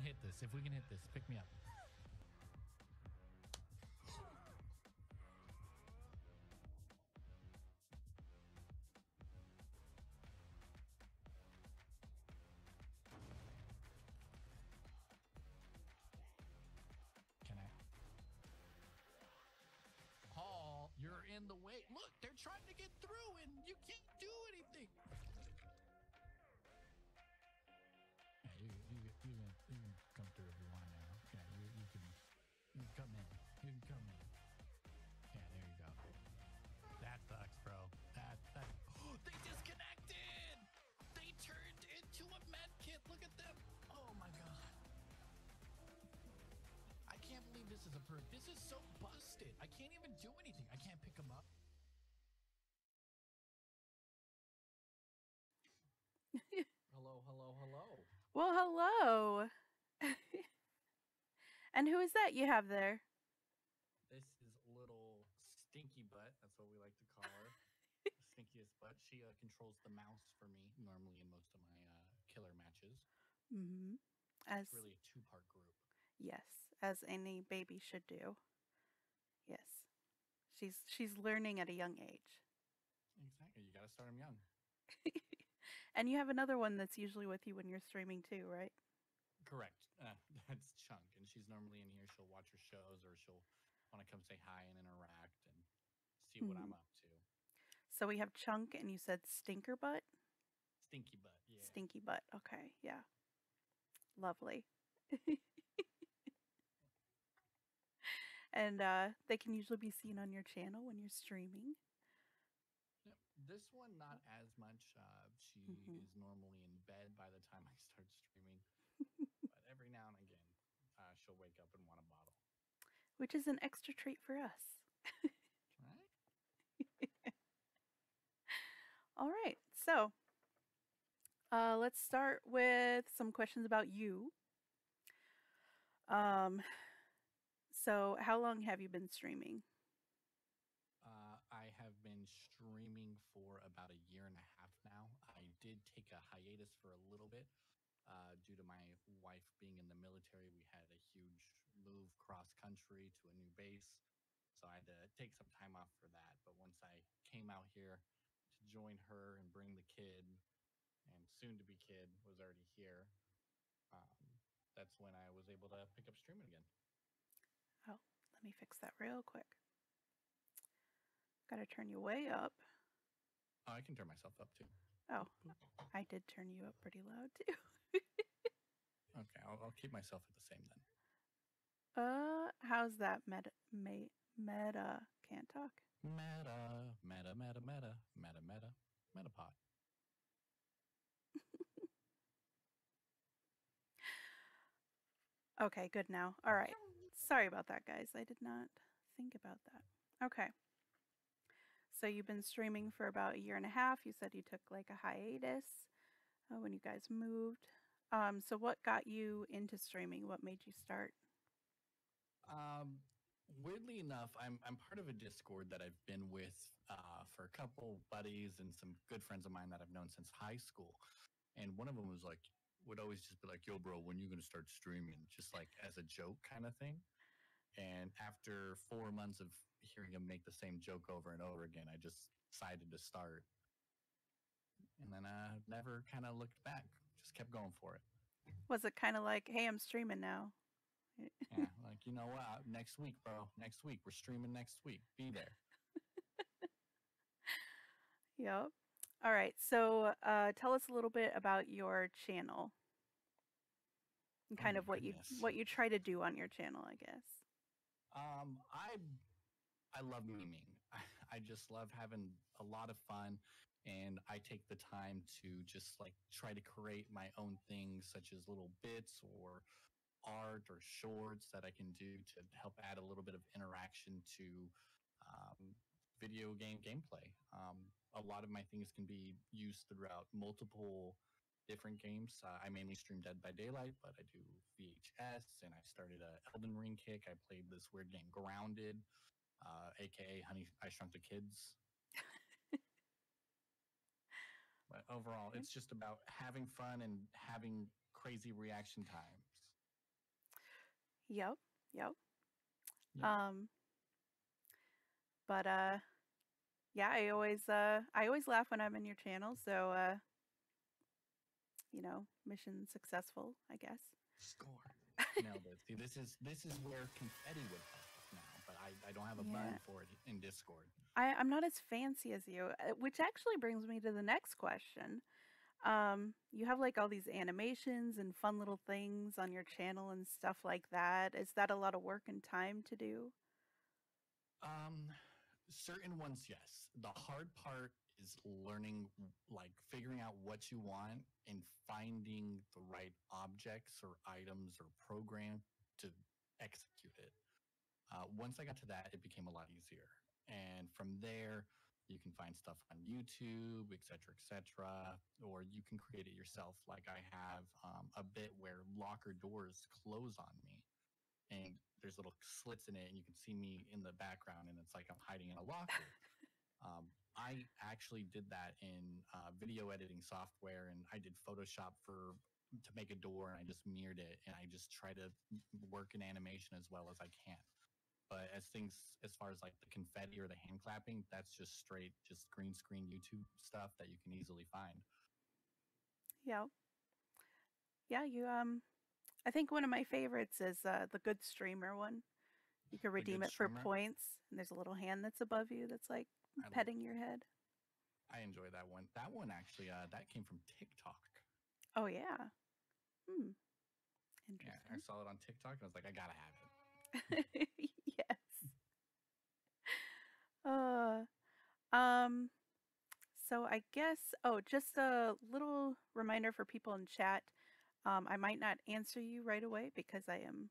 hit this. If we can hit this, pick me up. Can I? Paul, you're in the way. Look, they're trying to get through and you can't do anything. Yeah, you can come through if you want now. Yeah, you can come in. You can come in. Yeah, there you go. That sucks, bro. That. Oh, they disconnected. They turned into a med kit. Look at them. Oh my god. I can't believe this is a perk. This is so busted. I can't even do anything. I can't pick them up. Hello. Well, hello. And who is that you have there? This is little Stinky Butt. That's what we like to call her. Stinkiest Butt. She controls the mouse for me normally in most of my killer matches. Mm-hmm. It's really a two-part group. Yes, as any baby should do. Yes. She's learning at a young age. Exactly. You got to start them young. And you have another one that's usually with you when you're streaming too, right? Correct. That's Chunk, and she's normally in here. She'll watch her shows, or she'll want to come say hi and interact and see what I'm up to. So we have Chunk, and you said Stinker Butt? Stinky Butt, yeah. Stinky Butt, okay, yeah. Lovely. And they can usually be seen on your channel when you're streaming. Yep. This one, not as much. She is normally in bed by the time I start streaming. But every now and again, she'll wake up and want a bottle. Which is an extra treat for us. Right? All right. So let's start with some questions about you. So how long have you been streaming? I have been streaming for about 1.5 years now. I did take a hiatus for a little bit due to my wife being in the military. We had a huge move cross country to a new base. So I had to take some time off for that. But once I came out here to join her and bring the kid, and soon to be kid was already here, that's when I was able to pick up streaming again. Oh, let me fix that real quick. Got to turn you way up. Oh, I can turn myself up too. Oh, I did turn you up pretty loud too. Okay, I'll keep myself at the same then. How's that meta can't talk? Metapod. Okay, good now. All right. Sorry about that, guys. I did not think about that. Okay. So you've been streaming for about 1.5 years. You said you took like a hiatus when you guys moved. So what got you into streaming? What made you start? Weirdly enough, I'm part of a Discord that I've been with for a couple buddies and some good friends of mine that I've known since high school. And one of them was like, would always just be like, yo, bro, when you going to start streaming? Just like as a joke kind of thing. And after 4 months of hearing him make the same joke over and over again, I just decided to start. And then I never kind of looked back, just kept going for it. Was it kind of like, hey, I'm streaming now? Yeah, like, you know what? Next week, bro. Next week. We're streaming next week. Be there. Yep. All right. So tell us a little bit about your channel. And kind of what you try to do on your channel, I guess. I love memeing. I just love having a lot of fun, and I take the time to just like try to create my own things, such as little bits or art or shorts that I can do to help add a little bit of interaction to video game gameplay. A lot of my things can be used throughout multiple different games. I mainly stream Dead by Daylight, but I do VHS, and I started a Elden Ring kick. I played this weird game Grounded, aka Honey, I Shrunk the Kids. But overall, it's just about having fun and having crazy reaction times. Yep. Yep. Yep. Um, but yeah, I always laugh when I'm in your channel, so mission successful, I guess. Score. Nailed it. See, this is where confetti would help now, but I don't have a Yeah. button for it in Discord. I'm not as fancy as you, which actually brings me to the next question. You have like all these animations and fun little things on your channel and stuff like that. Is that a lot of work and time to do? Um, Certain ones, yes. The hard part is learning, like figuring out what you want and finding the right objects or items or program to execute it. Once I got to that, it became a lot easier. And from there, you can find stuff on YouTube, et cetera, or you can create it yourself. Like I have a bit where locker doors close on me, and there's little slits in it, and you can see me in the background, and it's like I'm hiding in a locker. I actually did that in video editing software, and I did Photoshop to make a door, and I just mirrored it, and I just try to work in animation as well as I can. But as far as like the confetti or the hand clapping, that's just straight, just green screen YouTube stuff that you can easily find. Yeah. Yeah, I think one of my favorites is the good streamer one. You can The redeem good it for streamer, points, and there's a little hand that's above you that's like I petting your head. I enjoy that one. That one actually, that came from TikTok. Oh yeah. Hmm. Yeah, I Interesting. saw it on TikTok, and I was like, I gotta have it. Yes. Uh, um, so I guess, oh, just a little reminder for people in chat. I might not answer you right away because I am,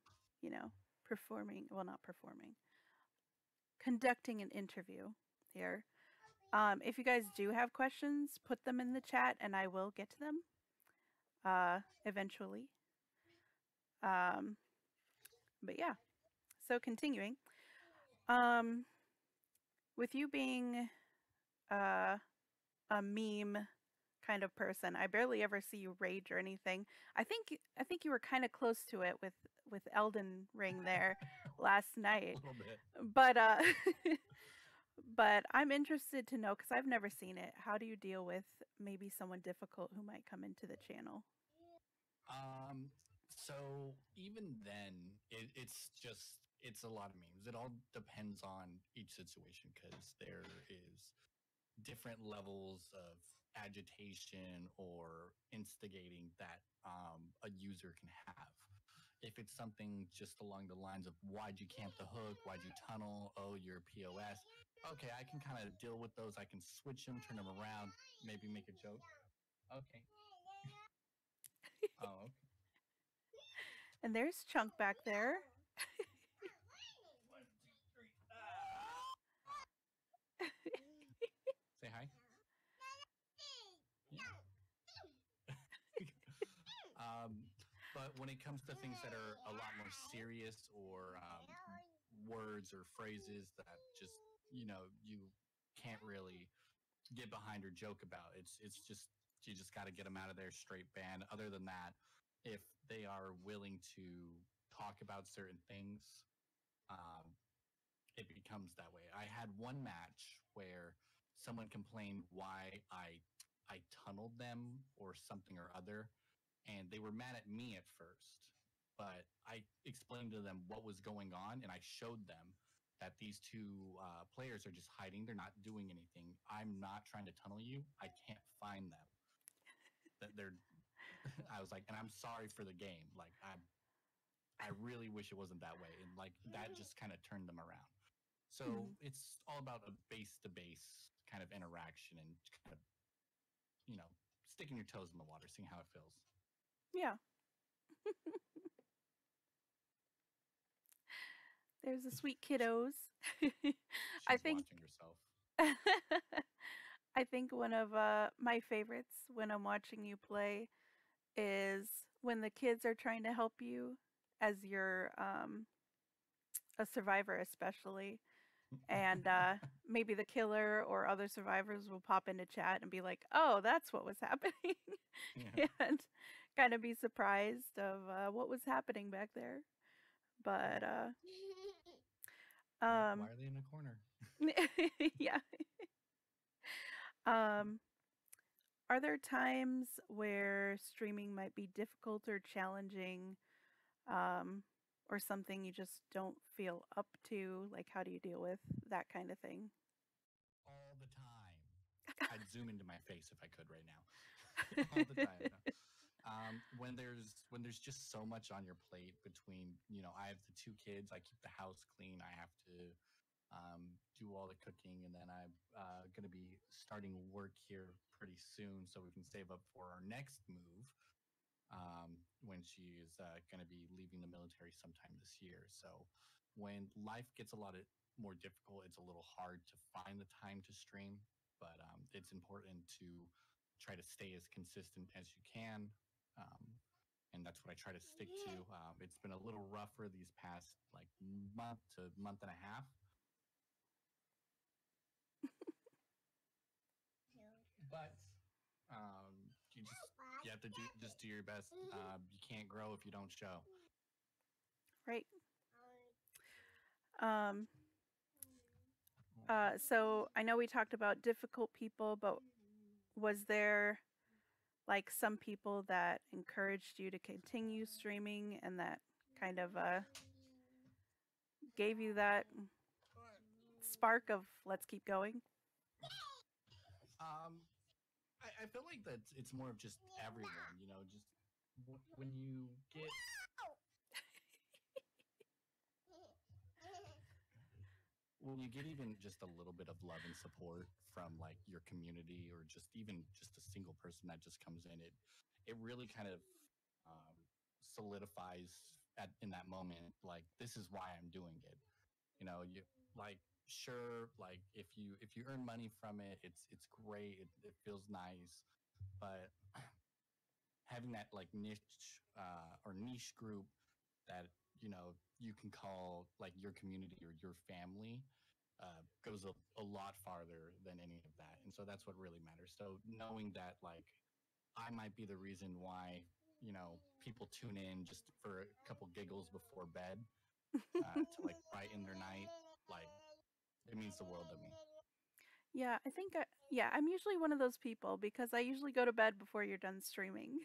performing, well, not performing, conducting an interview here. If you guys do have questions, put them in the chat and I will get to them eventually. Um, but yeah, so continuing. Um, with you being uh, a meme kind of person. I barely ever see you rage or anything. I think you were kind of close to it with Elden Ring there last A night. little bit. But but I'm interested to know cuz I've never seen it. How do you deal with maybe someone difficult who might come into the channel? So even then, it's a lot of memes. It all depends on each situation because there is different levels of agitation or instigating that a user can have. If it's something just along the lines of why'd you camp the hook, why'd you tunnel, oh you're POS, okay, I can kind of deal with those. I can switch them, turn them around, maybe make a joke. Okay. Oh, okay. And there's Chunk back there. One, two, three. Say hi. Yeah. um, but when it comes to things that are a lot more serious or words or phrases that just you can't really get behind or joke about, it's just you just got to get them out of there straight ban. Other than that, if they are willing to talk about certain things, um, it becomes that way. I had one match where someone complained why I tunneled them or something or other, and they were mad at me at first. But I explained to them what was going on, and I showed them that these two players are just hiding. They're not doing anything. I'm not trying to tunnel you. I can't find them. That they're. I was like, and I'm sorry for the game. Like I really wish it wasn't that way, and like that just kind of turned them around. So Hmm. it's all about a base to base kind of interaction and kind of, you know, sticking your toes in the water, seeing how it feels. Yeah. There's the sweet kiddos. I She's think watching herself. I think one of my favorites when I'm watching you play is when the kids are trying to help you as you're a survivor, especially, and maybe the killer or other survivors will pop into chat and be like, "Oh, that's what was happening," Yeah. and kind of be surprised of what was happening back there. But Why um are they in a corner? yeah. Um are there times where streaming might be difficult or challenging, um or something you just don't feel up to? Like how do you deal with that kind of thing? All the time. I'd zoom into my face if I could right now. All the time. No. When there's just so much on your plate between, I have the two kids, I keep the house clean, I have to do all the cooking, and then I'm going to be starting work here pretty soon so we can save up for our next move when she is going to be leaving the military sometime this year. So when life gets a lot more difficult, it's a little hard to find the time to stream, but it's important to try to stay as consistent as you can. Um, and that's what I try to stick to. It's been a little rougher these past like month to month and a half, but you have to do your best. You can't grow if you don't show. Right. Um so I know we talked about difficult people, but was there like some people that encouraged you to continue streaming and that kind of gave you that spark of let's keep going? Um, I feel like that it's more of just everyone, just when you get even just a little bit of love and support from like your community or just even just a single person that just comes in, it really kind of um, solidifies in that moment, like this is why I'm doing it. You like sure, like if you earn money from it, it's great, it feels nice, but having that like niche or niche group that you can call like your community or your family goes a lot farther than any of that, and so that's what really matters. So knowing that like I might be the reason why people tune in just for a couple giggles before bed to like brighten their night, like it means the world to me. Yeah, I think yeah, I'm usually one of those people because I usually go to bed before you're done streaming.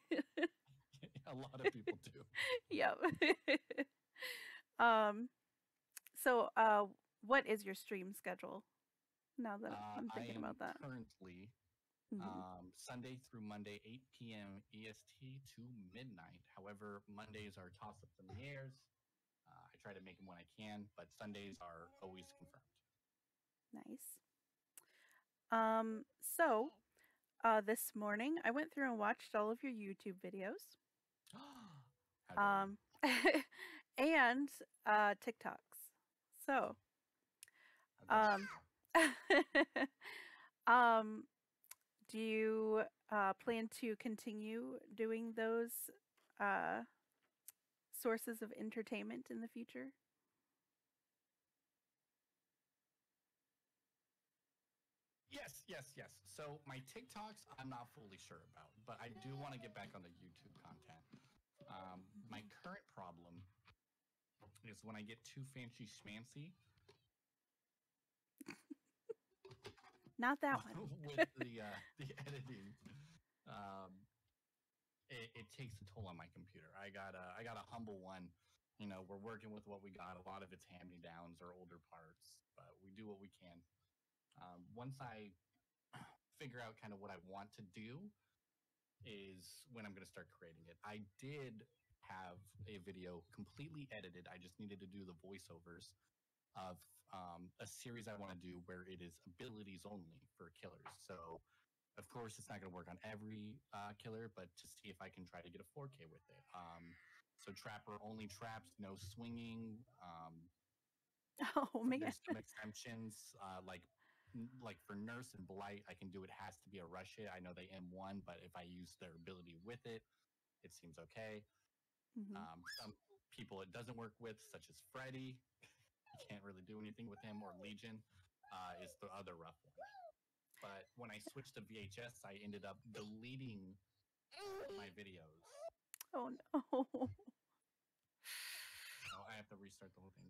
A lot of people do. Yep. um so what is your stream schedule now that I'm I thinking am about that? currently Hmm. Sunday through Monday, 8 p.m. EST to midnight. However, Mondays are toss ups in the airs. I try to make them when I can, but Sundays are always confirmed. Nice. So this morning I went through and watched all of your YouTube videos. How dare you? Um and TikToks. So, How dare um um do you plan to continue doing those uh sources of entertainment in the future? Yes, yes, yes. So my TikToks, I'm not fully sure about, but I do want to get back on the YouTube content. My current problem is when I get too fancy schmancy Not that one. with the editing. Um, it takes a toll on my computer. I got a humble one. We're working with what we got. A lot of it's hand me downs or older parts, but we do what we can. Once I figure out kind of what I want to do, is when I'm going to start creating it. I did have a video completely edited. I just needed to do the voiceovers of a series I want to do where it is abilities only for killers. So, of course, it's not going to work on every killer, but to see if I can try to get a 4K with it. So, trapper only traps, no swinging. Oh man. There's some exemptions, like for nurse and blight, I can do it. Has to be a rush hit. I know they M1, but if I use their ability with it, it seems okay. Hmm. Some people it doesn't work with, such as Freddy. You can't really do anything with him, or Legion is the other rough one. But when I switched to VHS, I ended up deleting my videos. Oh no. So I have to start the whole thing.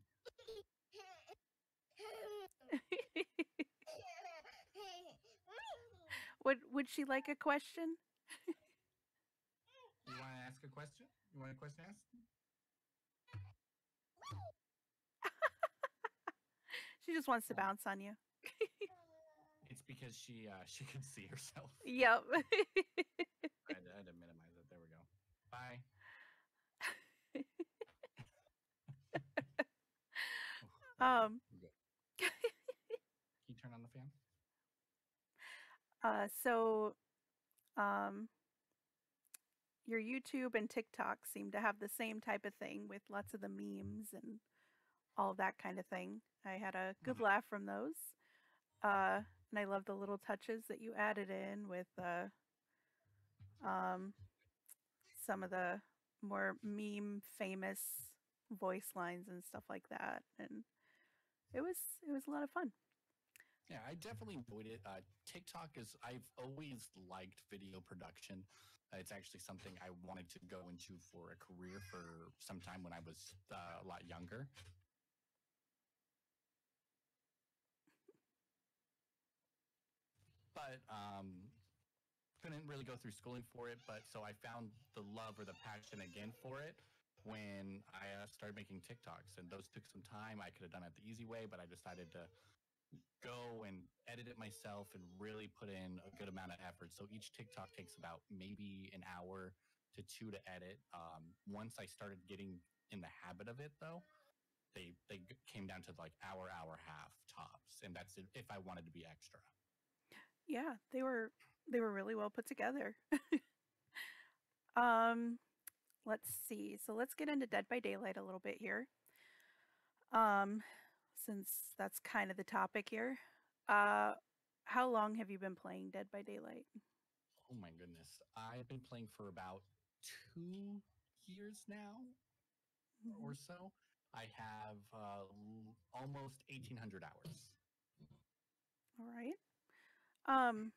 Would she like a question? You want to ask a question? You want a question asked? She just wants to bounce on you. It's because she could see herself. Yep. I had to minimize it. There we go. Bye. Oh, um good. Can you turn on the fan? so um your YouTube and TikTok seem to have the same type of thing with lots of the memes and all that kind of thing. I had a good laugh from those. And I love the little touches that you added in with um, some of the more meme famous voice lines and stuff like that. And it was a lot of fun. Yeah, I definitely enjoyed it. TikTok is, I've always liked video production. It's actually something I wanted to go into for a career for some time when I was a lot younger. But couldn't really go through schooling for it. But so I found the love or the passion again for it when I started making TikToks. And those took some time. I could have done it the easy way, but I decided to go and edit it myself and really put in a good amount of effort. So each TikTok takes about maybe an hour to two to edit. Once I started getting in the habit of it, though, they came down to like hour half tops, and that's it if I wanted to be extra. Yeah, they were really well put together. um, let's see. So let's get into Dead by Daylight a little bit here. Um, since that's kind of the topic here. Uh, how long have you been playing Dead by Daylight? Oh my goodness, I've been playing for about 2 years now Mm-hmm. or so. I have almost 1,800 hours. All right. Um,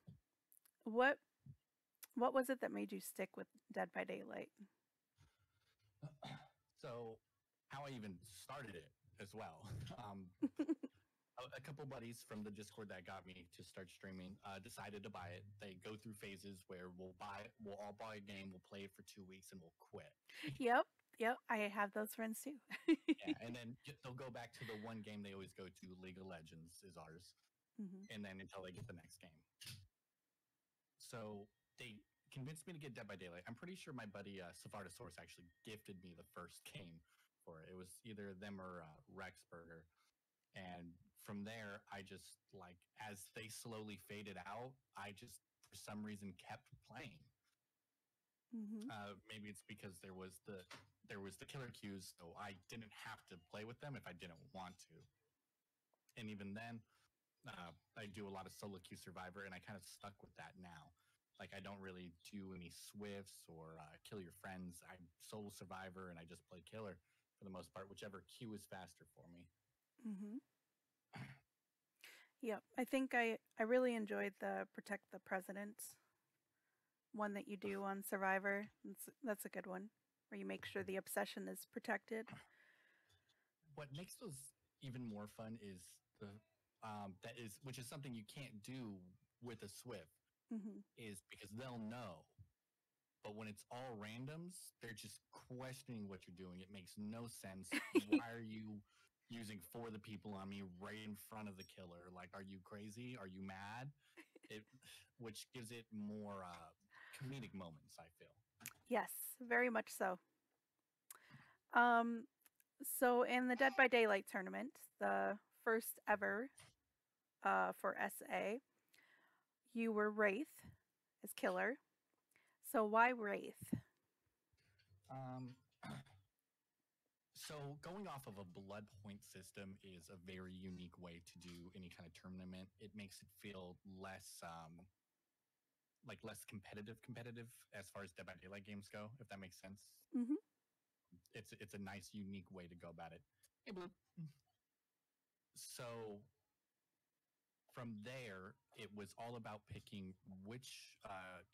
what what was it that made you stick with Dead by Daylight? So, how I even started it as well. Um, a couple buddies from the Discord that got me to start streaming decided to buy it. They go through phases where we'll all buy a game, we'll play it for 2 weeks, and we'll quit. Yep, yep. I have those friends too. Yeah, and then they'll go back to the one game they always go to. League of Legends is ours, Mm-hmm. and then until they get the next game. So they convinced me to get Dead by Daylight. I'm pretty sure my buddy Savardosaurus actually gifted me the first game for it. It was either them or Rexburger. And from there, I just like as they slowly faded out, I just for some reason kept playing. Mm-hmm. Maybe it's because there was the killer cues, so I didn't have to play with them if I didn't want to. And even then, I do a lot of solo queue survivor, and I kind of stuck with that now. Like I don't really do any swifts or kill your friends. I'm solo survivor, and I just play killer for the most part, whichever queue is faster for me. Mm-hmm. Yep. I think I really enjoyed the Protect the President one that you do on Survivor. That's a good one where you make sure the obsession is protected. What makes those even more fun is the that is which is something you can't do with a Swift Mm-hmm. is because they'll know. But when it's all randoms, they're just questioning what you're doing. It makes no sense. Why are you using for the people on me right in front of the killer? Like, are you crazy? Are you mad? It, which gives it more comedic moments. I feel. Yes, very much so. Um, so in the Dead by Daylight tournament, the first ever for SA, you were Wraith as killer. So why Wraith? Um, So going off of a blood point system is a very unique way to do any kind of tournament. It makes it feel less less competitive as far as Dead by Daylight games go, if that makes sense. Mm-hmm. It's a nice unique way to go about it. Hey Blue. So from there, it was all about picking which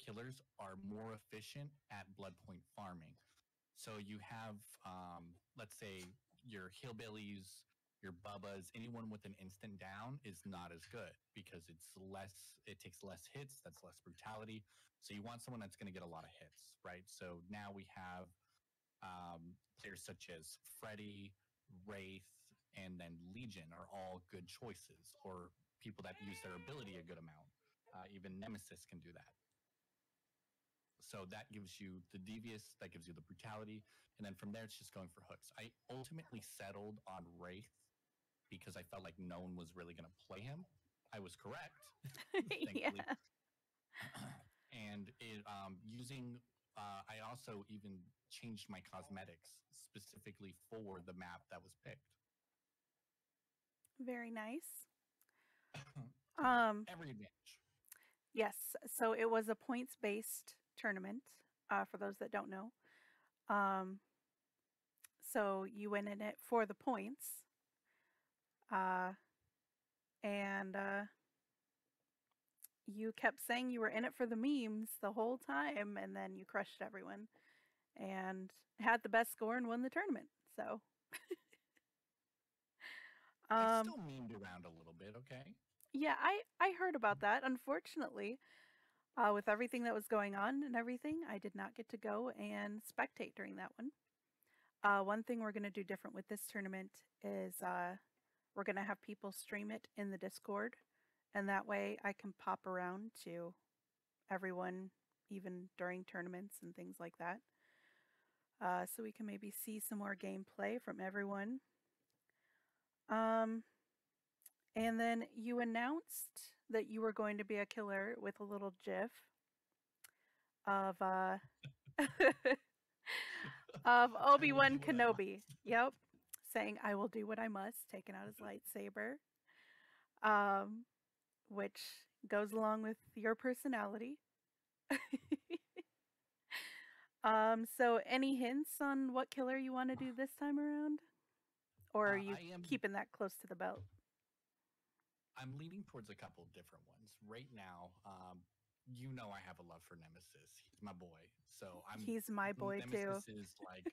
killers are more efficient at blood point farming. So you have, let's say, your hillbillies, your bubbas, anyone with an instant down is not as good because it takes less hits, that's less brutality. So you want someone that's going to get a lot of hits, right? So now we have players such as Freddy, Wraith, and then Legion are all good choices, or people that use their ability a good amount. Even Nemesis can do that. So that gives you the devious, that gives you the brutality, and then from there it's just going for hooks. I ultimately settled on Wraith because I felt like no one was really going to play him. I was correct, Yeah. thankfully. And using, I also even changed my cosmetics specifically for the map that was picked. Very nice. To my Um, every advantage. yes. So it was a points-based tournament. For those that don't know, um, so you went in it for the points, uh, and you kept saying you were in it for the memes the whole time, and then you crushed everyone and had the best score and won the tournament. So, I um, still memed around a little bit, okay? yeah, I heard about that. Unfortunately, with everything that was going on and everything, I did not get to go and spectate during that one. One thing we're going to do different with this tournament is we're going to have people stream it in the Discord, and that way I can pop around to everyone, even during tournaments and things like that. So we can maybe see some more gameplay from everyone. Um, and then you announced that you were going to be a killer with a little GIF of of Obi-Wan Kenobi. Yep. Saying I will do what I must, taking out his lightsaber. Um, which goes along with your personality. So any hints on what killer you want to do this time around? Or are you I am keeping that close to the belt? I'm leaning towards a couple different ones right now. You know, I have a love for Nemesis. He's my boy. So I'm He's my boy too. Nemesis is like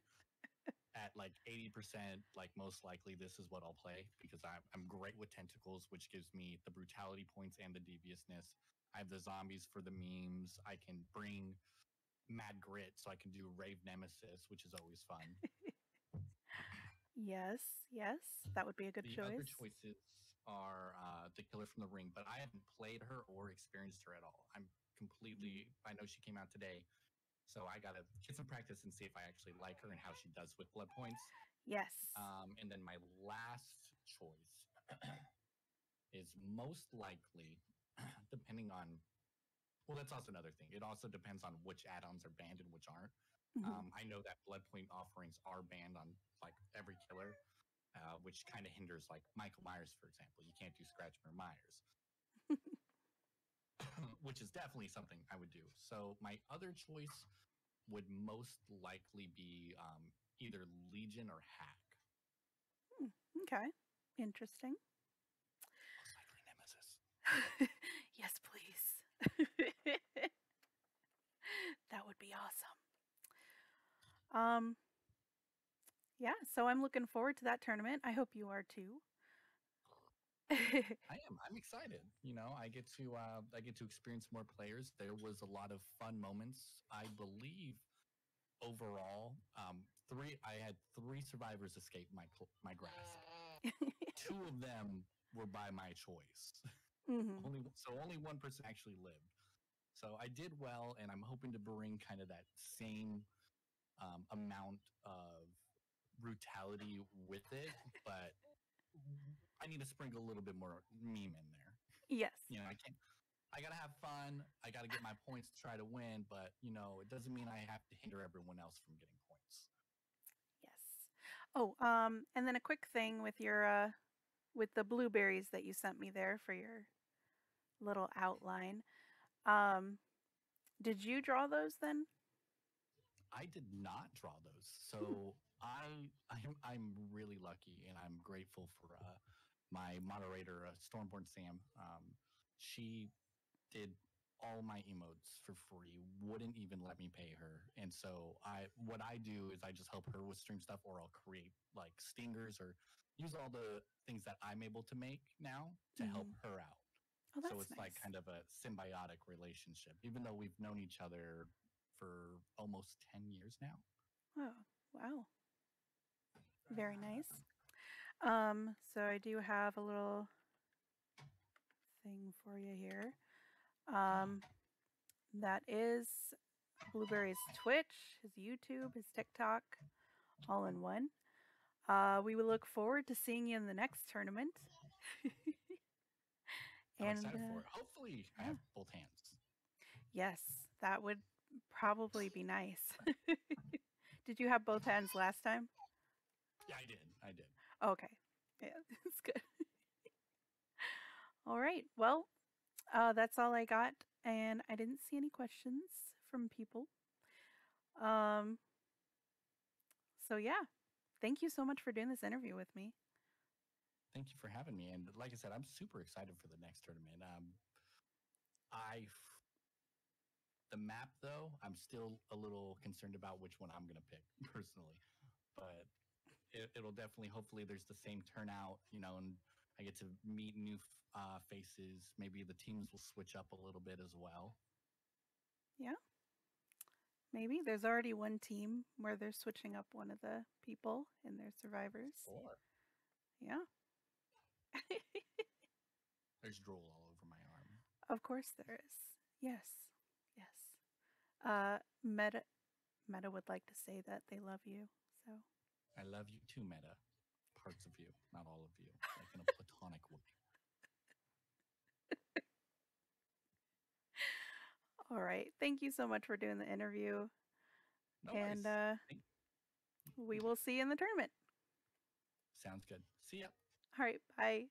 at like 80%, like most likely this is what I'll play because I'm great with tentacles, which gives me the brutality points and the deviousness. I have the zombies for the memes. I can bring mad grit, so I can do Rave Nemesis, which is always fun. Yes, yes, that would be a good The other choice. choices are the Killer from the Ring, but I haven't played her or experienced her at all. I'm completely. I know she came out today, so I gotta get some practice and see if I actually like her and how she does with blood points. Yes. And then my last choice is most likely, depending on. Well, that's also another thing. It also depends on which add-ons are banned and which aren't. Mhm. I know that blood point offerings are banned on like every killer, which kind of hinders like Michael Myers, for example. You can't do Scratchmer Myers, which is definitely something I would do. So my other choice would most likely be either Legion or Hack. Hmm, okay. Interesting. Most likely Nemesis. Yes, please. That would be awesome. Um, yeah, so I'm looking forward to that tournament. I hope you are too. I am. I'm excited. You know, I get to experience more players. There was a lot of fun moments. I believe overall, three. I had three survivors escape my grasp. Two of them were by my choice. Hmm. Only one person actually lived. So I did well, and I'm hoping to bring kind of that same amount of brutality with it, but I need to sprinkle a little bit more meme in there. Yes. You know, I can't. I gotta have fun. I gotta get my points to try to win, but you know, it doesn't mean I have to hinder everyone else from getting points. Yes. Oh, and then a quick thing with the blueberries that you sent me there for your little outline. Um, did you draw those then? I did not draw those, so I'm really lucky, and I'm grateful for my moderator, Stormborn Sam. She did all my emotes for free, wouldn't even let me pay her. And so what I do is I just help her with stream stuff, or I'll create like stingers or use all the things that I'm able to make now to help Mm-hmm. her out. Oh, So that's it's like nice. kind of a symbiotic relationship, even though we've known each other for almost 10 years now. Oh, wow. Very nice. So I do have a little thing for you here. Um, that is Blueberry's Twitch, his YouTube, his TikTok, all in one. We will look forward to seeing you in the next tournament. I'm And excited for it. Hopefully, I yeah, have both hands. yes, that would probably be nice. Did you have both hands last time? Yeah, I did. I did. Okay. Yeah, that's good. All right. Well, that's all I got. And I didn't see any questions from people. Um, so, yeah, thank you so much for doing this interview with me. Thank you for having me. And like I said, I'm super excited for the next tournament. I the map though, I'm still a little concerned about which one I'm going to pick personally, but it'll definitely, hopefully there's the same turnout, and I get to meet new faces. Maybe the teams will switch up a little bit as well. Yeah, maybe. There's already one team where they're switching up one of the people in their survivors. Or Yeah. there's drool all over my arm. Of course there is. Yes. Yes. Meta would like to say that they love you. So, I love you too, Meta. Parts of you, not all of you, like in a platonic way. all right. Thank you so much for doing the interview. No And worries. we will see you in the tournament. Sounds good. See ya. All right. Bye.